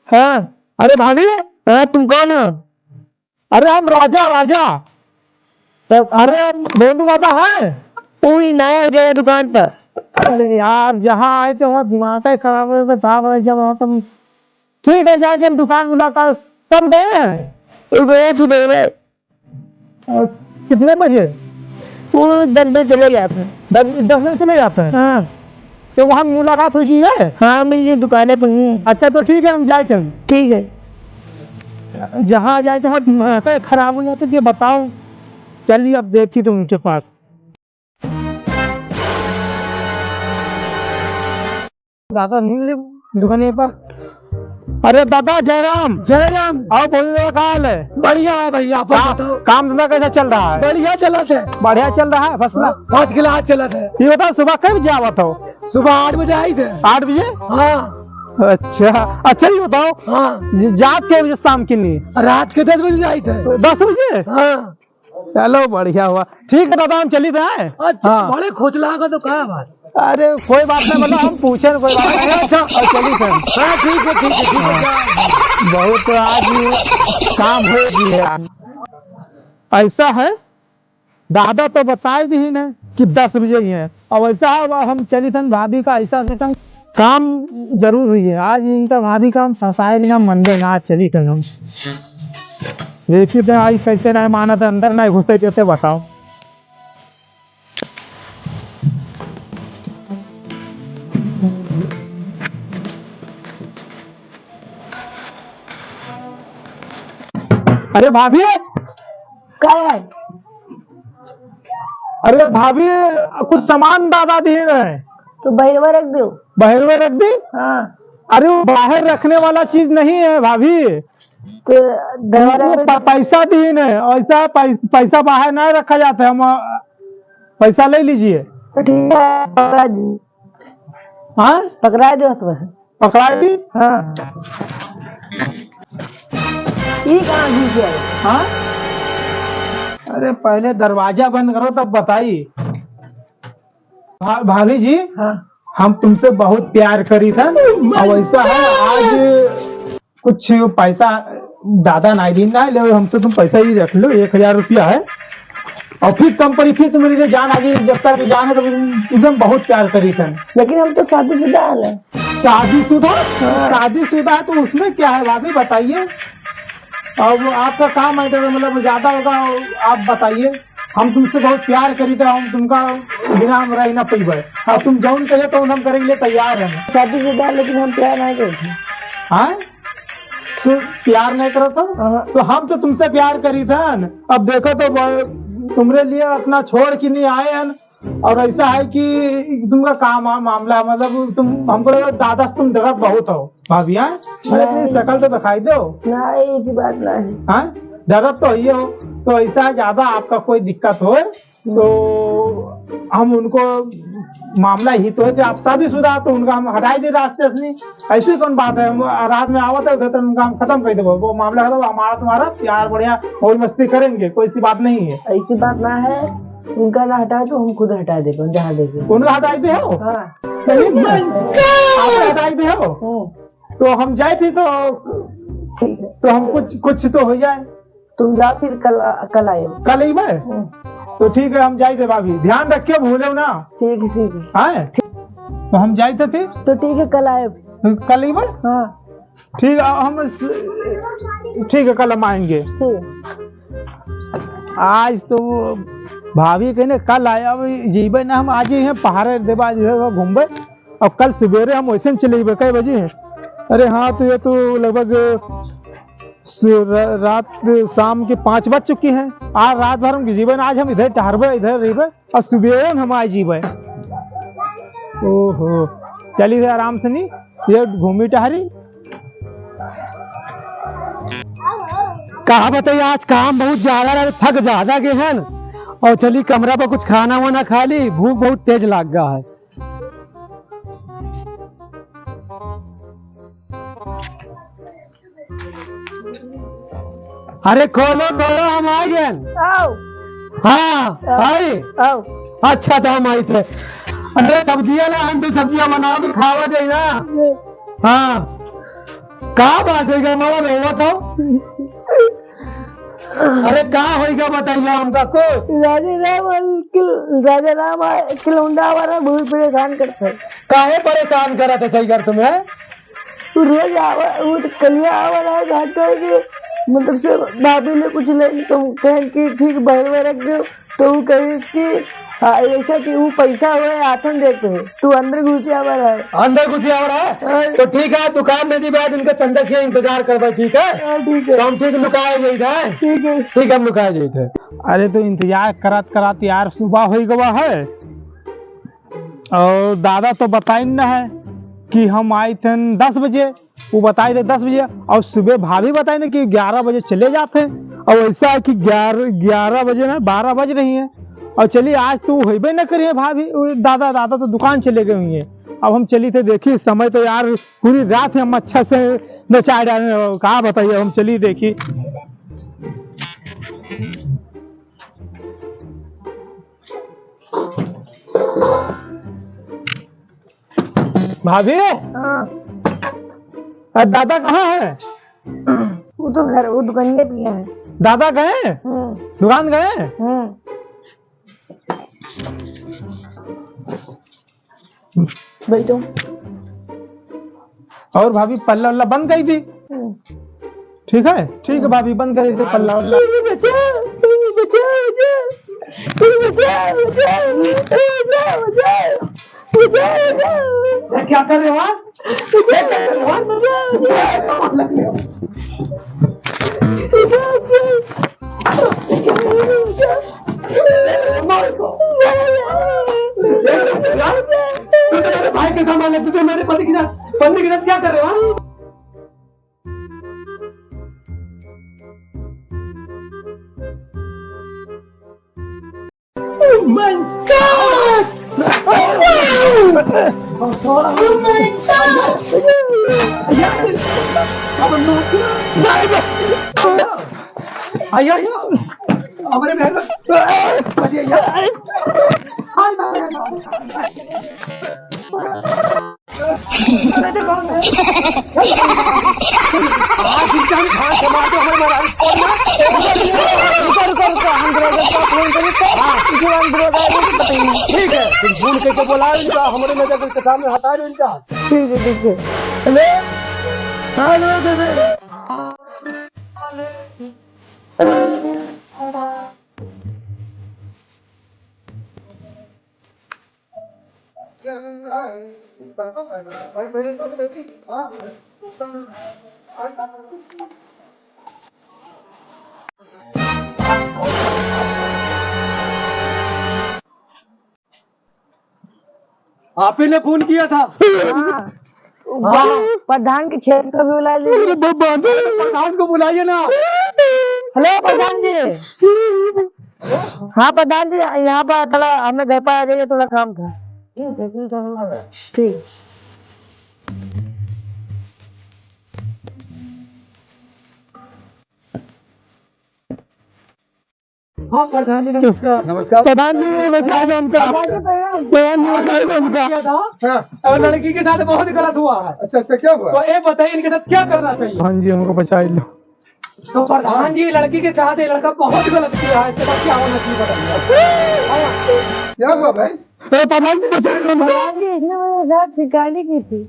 हाँ। अरे भाभी, हाँ, तुम कौन हो? अरे हम राजा राजा। तो अरे बोलू बाबा है, कोई नया गया दुकान पर। अरे यार, जहाँ आए थे वहाँ दिमाग ही खराब है, बता जब वहाँ तुम। ठीक है, जाके हम दुकान मुलाकात कब गए हैं? गए सुबह में। और कितने बजे? वो 10 बजे चले जाते हैं। 10 बजे चले जाते हैं? हाँ। तो वहाँ मुलाकात हुई है? हाँ, मेरी दुकानें पर हूँ। अच्छा तो ठीक है, हम जाए चल। ठीक है। जहाँ जाए तो वहाँ खराब हो जाते ये बताओ। चलिए अब देखी तुम उनके पास। दादा मिल दुकान पर। अरे दादा जयराम जयराम, आओ बोलने का हाल है? बढ़िया है भैया, आप बताओ। काम धंधा कैसा चल रहा है? बढ़िया चला था। बढ़िया चल रहा है, फसला। 5 गिलास चला था। ये बताओ सुबह कब बजे आवत हो? सुबह 8 बजे आई थे। 8 बजे? हाँ अच्छा अच्छा, ये बताओ हाँ, जात के बजे शाम की नहीं? रात के 10 बजे आई थे। 10 बजे? हाँ। चलो बढ़िया हुआ। ठीक है दादा, हम चली थे। अच्छा, हाँ। बड़े खोचला का तो कहा बात। अरे कोई बात नहीं, मतलब हम पूछे कोई बात नहीं। अच्छा चली थे। हाँ ठीक है ठीक है ठीक है। बहुत आज काम हो गया। ऐसा है, दादा तो बताए भी ना कि 10 बजे ही है। और ऐसा है, हम चली थन भाभी का ऐसा काम जरूर हुई है आज। इनका भाभी का हम फंसाए बिना मंदिर ना चली थन हम। देखिए थे आज कैसे नहीं माना था, अंदर नहीं घुसे थे, बताओ। अरे भाभी, क्या है? अरे भाभी, कुछ सामान दादा दिए है तो बहरवा रख दो। बाहर में रख दी। हाँ अरे वो बाहर रखने वाला चीज नहीं है भाभी, तो वो पैसा दिए न। ऐसा पैसा बाहर नहीं रखा जाता है। हम पैसा ले लीजिए। तो ठीक है, पकड़ा दो। हाँ पकड़ा दो तो बस। पकड़ा दी। हाँ, ये कहाँ घुस गया? हाँ, अरे पहले दरवाजा बंद करो तब बताइए। भाभी जी, हाँ हम तुमसे बहुत प्यार करी था। और ऐसा है आज कुछ पैसा ज्यादा नहीं देना है, ले हमसे तुम पैसा ही रख लो। 1000 रुपया है। और फिर कम पड़ी, फिर तुम मेरे लिए जान आ गई। जब तक जान है तो तुमसे हम बहुत प्यार करी था। लेकिन हम तो शादीशुदा है। शादीशुदा? शादीशुदा है तो उसमें क्या है भाभी, बताइए। अब आपका काम है मतलब ज्यादा होगा, आप बताइए। हम तुमसे बहुत प्यार करी थे, हम तुमका बिना हम रह ना पैबे। अब तुम जौन कहे तो हम करे के लिए तैयार हैं। शादीशुदा लेकिन हम प्यार नहीं करते। हाँ, तो प्यार नहीं करो हाँ। तो हम तो तुमसे प्यार करी था। अब देखो तो तुम्हारे लिए अपना छोड़ के नहीं आए हैं। और ऐसा है कि तुमका काम मामला मतलब तुम हमको लगा दादा से तुम डरत बहुत हो भाभी। हाँ, इतनी शकल तो दिखाई दो। नहीं, ऐसी बात नहीं। हाँ, डरत तो ये हो। तो ऐसा है, ज्यादा आपका कोई दिक्कत हो तो हम उनको मामला ही तो है कि आप शादीशुदा तो उनका हम हटाई दे रास्ते से। नहीं ऐसी कौन बात है, हम रात में आवत है उधर तो उनका हम खत्म कर देंगे। वो मामला खत्म, हमारा तुम्हारा प्यार बढ़िया मौज मस्ती करेंगे, कोई सी बात नहीं है। ऐसी बात ना है। उनका ना हटाए तो हम खुद हटा देंगे जहाँ देखे। उनका हटाई दे हो? हाँ। सही में? आप हटाई दे हो तो हम जाए थे ठीक है, तो हम कुछ तो हो जाए। तुम जाओ फिर कल आए। कल ही में तो ठीक है, हम जाए थे भाभी। ध्यान रखिए, भूले ना। ठीक है ठीक है। हाँ, तो हम जाए थे फिर। तो ठीक है, कल आए। कल ही में? हाँ ठीक है, हम ठीक है, कल हम आएंगे। ठीक। आज तो भाभी कहने कल आया जीबे ना, हम आज ही हैं पहाड़ देवा घूमबे। अब कल सवेरे हम वैसे चले गए। कई बजे हैं? अरे हाँ, तो ये तो लगभग रात शाम के 5 बज चुकी हैं। आज रात भर हम जीवन, आज हम इधर टहरबे, इधर रहीबे और सुबह हम आज जीबे। ओहो, चलिए आराम से, नहीं ये घूमी टहरी। कहा बताइए, आज काम बहुत ज्यादा रहा, थक ज्यादा गए हैं। और चलिए कमरा पर कुछ खाना वाना खा ली, भूख बहुत तेज लग गया है। अरे खोलो खोलो, हम आ गए। आओ। हाँ आए। आओ। अच्छा तो हम आए थे। अरे सब्जियां ना, हम तो सब्जियां बनाओ तो खावा दे ना। हाँ कहा बात है मामा रहुआ तो अरे कहा होगा बताइए हमका कुछ। राजा राम खिलौंडा वाला बहुत परेशान करता है। काहे परेशान करा था सही कर तुम्हें। वो रोज वो तो कलिया आवा रहा है घाटा के मतलब से भाभी ने कुछ ले तो कह कि ठीक बहन में रख दो तो वो कहे कि ऐसा कि वो पैसा हुआ है आठन देते हैं तू अंदर घुसे आवा रहा है। अंदर घुसे आवा रहा है तो ठीक है दुकान में दी बात इनका चंदा के इंतजार कर भाई ठीक है। ठीक है तो हम ठीक लुकाए गई थे। ठीक है ठीक है हम लुकाए गई थे। अरे तो इंतजार करात करात यार सुबह हो गवा है और दादा तो बताई न है कि हम आए थे 10 बजे। वो बताए थे 10 बजे और सुबह भाभी बताई ना कि 11 बजे चले जाते हैं और ऐसा है कि 11 बजे ना 12 बज रही है और चलिए आज तो होबे न करिए भाभी दादा तो दुकान चले गए हुई है। अब हम चली थे देखी समय तो यार पूरी रात हम अच्छा से नचा डाले कहा बताइए हम चली देखी। भाभी दादा कहाँ है। वो तो घर वो दुकान पे पिया है। दादा गए दुकान गए। बैठो। और भाभी पल्ला वल्ला बंद गई थी। ठीक है भाभी बंद कर दे पल्ला वल्ला। क्या कर रहे हो आप? भाई के सामान है तुझे मेरे पति के साथ क्या कर रहे हो? Oh my God! Oh my God! आया हमारे ठीक है तुम फोन करके बोला इनका हमारे नजर के सामने हटा दो इनका। ठीक है आप ही ने फोन किया था। प्रधान के क्षेत्र को भी बुला लीजिए। प्रधान को बुलाइए ना। हेलो प्रधान जी। हाँ प्रधान जी यहाँ पर थोड़ा हमें घर पर आ जाइए थोड़ा काम था। ठीक हाँ प्रधान जी नमस्कार। प्रधान जी और लड़की के साथ बहुत गलत हुआ है। अच्छा क्या हुआ? तो ये बताइए इनके साथ क्या करना चाहिए। हाँ जी हमको बचा लो। तो प्रधान जी लड़की के साथ ये लड़का बहुत गलत किया है इसके बाद क्या होना चाहिए बताइए। क्या हुआ भाई? प्रधान जी इसने मेरे साथ शिकायत की थी।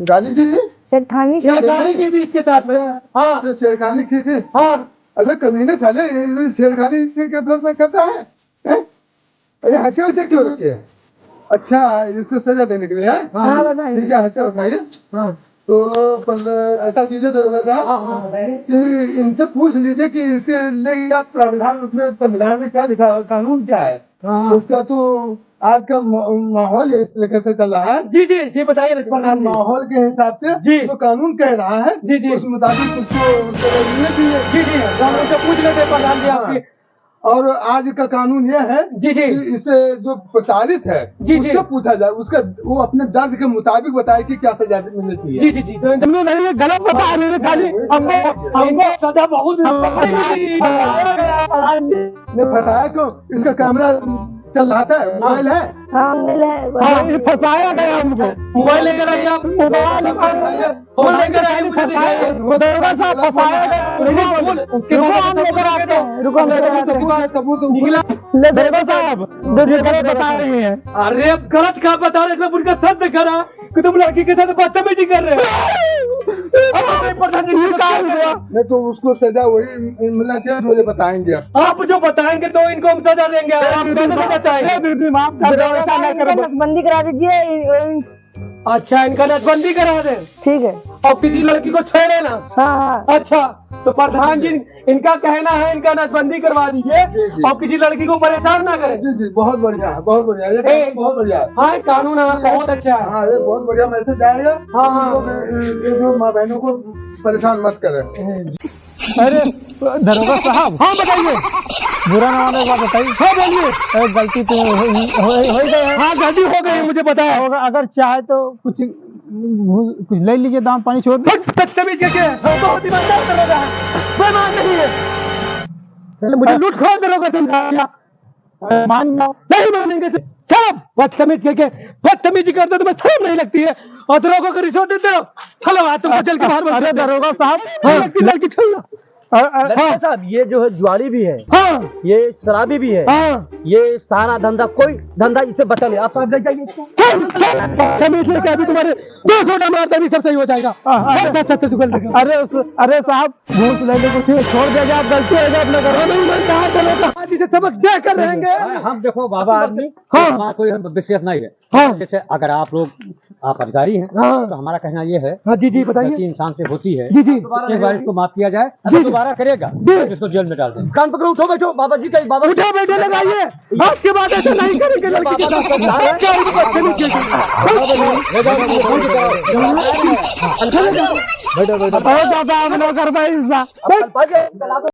गाली दी थी? छेड़खानी की थी इसके साथ में। हाँ तो छेड़खानी की थी? हाँ अरे कमीने साले छेड़खानी के दर में करता है? अरे हंसे वैसे क्यों रखी है? अच्छा इसको सजा देने के लिए है? ठीक है हंसे उठाइए। तो ऐसा चीजें कि इनसे पूछ लीजिए कि इसके लिए क्या प्रावधान उसमें संविधान में क्या लिखा कानून क्या है उसका। तो आज का माहौल इस तरीके से चल रहा है। जी बताइए। माहौल के हिसाब से जी जो कानून कह रहा है जी उस मुताबिक उसको जी पूछ लेते प्रधान जी आपकी। और आज का कानून यह है जी कि इसे जो प्रताड़ित है उससे पूछा जाए उसका वो अपने दर्द के मुताबिक बताए कि क्या सजा मिलनी चाहिए। जी तो गलत बता रहे हैं खाली हमको सजा बहुत ने बताया क्यों? इसका कैमरा चल रहा था, मोबाइल है? हाँ मिले हाँ, ये फंसाया गया हमको। मोबाइल लेकर आइए आप। मोबाइल फोन लेकर आइए, मुझे दिखाइए। दरोगा साहब फंसाया गया। रुको, हम लेकर आते हैं। रुको, हम लेकर आते हैं। सबूत ले दरोगा साहब गलत बता रहे हैं। अरे अब गलत क्या बता रहे, इसमें उनका सर दिखा रहा कि तुम लड़की के साथ बदतमीजी कर रहे हो। ये क्या हुआ? नहीं तो उसको सजा वही मिलना चाहिए, मुझे बताएंगे आप। आप जो बताएंगे तो इनको हम सजा देंगे। आप कैसे सजा चाहेंगे? दीदी माफ कर दो, ऐसा ना करो। नसबंदी करा दीजिए। अच्छा, इनका नसबंदी करा दे ठीक है। और किसी लड़की को छेड़े ना। हाँ हाँ अच्छा, तो प्रधान जी इनका कहना है इनका नसबंदी करवा दीजिए और किसी लड़की को परेशान ना करें। जी जी, बहुत बढ़िया, बहुत बढ़िया, ये कानून बहुत बढ़िया है। हाँ, कानून बहुत अच्छा है। हाँ, ये बहुत बढ़िया मैसेज आएगा। हाँ, हाँ। ये जो माँ बहनों को परेशान मत करें। अरे दरोगा साहब, हाँ बताइए, बुरा ना माने बात बताइए। हाँ बोलिए। अरे गलती तो हो गई है। हाँ गलती हो गई, मुझे पता है। होगा, अगर चाहे तो कुछ ले लीजिए, दाम पानी छोड़ दो। बदतमीज करके बहुत ईमानदार दरोगा है, बेईमान नहीं है। चलो मुझे लूट खो दरोगा समझाया। मान जाओ। नहीं मानेंगे। चलो, बदतमीज करके बदतमीजी करते तुम्हें शर्म नहीं लगती है और दरोगा को रिश्वत देते हो। चलो आज तुमको जल के बाहर। अरे दरोगा साहब, लड़की छोड़ो। लड़के साहब, ये जो है जुआरी भी है, हाँ ये शराबी भी है, हाँ, ये सारा धंधा, कोई धंधा इसे बचा ले। आप साहब ले जाइए इसको। कमिश्नर के अभी तुम्हारे 200 मारता भी सब सही हो जाएगा। अरे साहब, घूस लेने को छोड़ देगा। आप गलती हो जाए अपने घर। आज इसे सबक दे कर रहेंगे। हम देखो बाबा आदमी, हाँ। हमारा कोई विशेष नहीं है। हाँ। जैसे अगर आप लोग आप अधिकारी हैं, हाँ। तो हमारा कहना ये है, हाँ जी जी बताइए। गलती इंसान से होती है। जी जी एक बार इसको माफ किया जाए, अगर दोबारा करेगा तो इसको जेल में डाल दें। कान पकड़ो, उठो बैठो। बाबा जी कहीं, बाबा उठो बैठे लगाइए। आज के बाद ऐसा नहीं करेंगे लड़की के साथ। बैठो बैठो। बहुत ज्यादा हम लोग कर पाए।